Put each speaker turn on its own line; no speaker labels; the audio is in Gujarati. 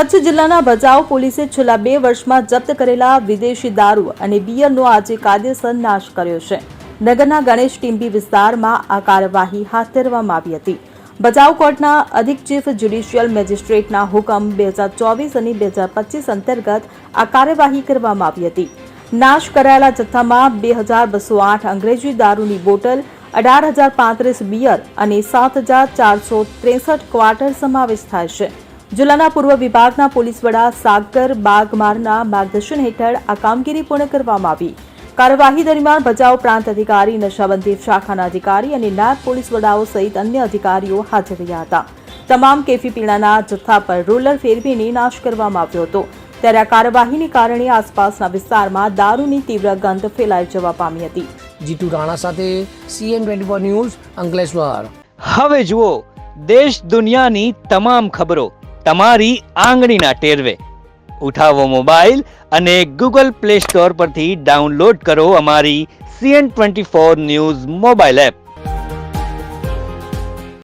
કચ્છ જિલ્લાના ભચાઉ પોલીસે છેલ્લા 2 વર્ષમાં જપ્ત કરેલા વિદેશી દારૂ અને બિયરનો આજે કાયદેસર નાશ કર્યો છે। નગરના ગણેશ ટીંબી વિસ્તારમાં આ કાર્યવાહી હાથ ધરવામાં આવી હતી। ભચાઉ કોર્ટના અધિક ચીફ જ્યુડિશિયલ મેજિસ્ટ્રેટના હુકમ 2024 અને 2025 અંતર્ગત આ કાર્યવાહી કરવામાં આવી હતી। નાશ કરાયેલા જથ્થામાં 2208 અંગ્રેજી દારૂની બોટલ, 18035 બિયર અને 7463 ક્વાર્ટર સમાવેશ થાય છે। જિલ્લાના પૂર્વ વિભાગના પોલીસ વડા સાગર બાગમારના માર્ગદર્શન હેઠળ આ કામગીરી પૂર્ણ કરવામાં આવી। કાર્યવાહી દરમિયાન ભચાઉ પ્રાંત અધિકારી, નશાબંધી શાખાના અધિકારી અને નાયબ પોલીસ વડાઓ સહિત અન્ય અધિકારીઓ હાજર રહ્યા હતા। તમામ કેફી પીણાના જથ્થા પર રોલર ફેરવીને નાશ કરવામાં આવ્યો હતો। ત્યારે આ કાર્યવાહીને કારણે આસપાસના વિસ્તારમાં દારૂની તીવ્ર ગંધ ફેલાઈ જવા પામી હતી।
જીતુ રાણા સાથે CN24 ન્યૂઝ અંકલેશ્વર।
હવે જુઓ દેશ દુનિયાની તમામ ખબરો તમારી આંગળીના ટેરવે। ઉઠાવો મોબાઈલ અને Google Play Store પરથી ડાઉનલોડ કરો અમારી CN24 ન્યૂઝ મોબાઈલ એપ।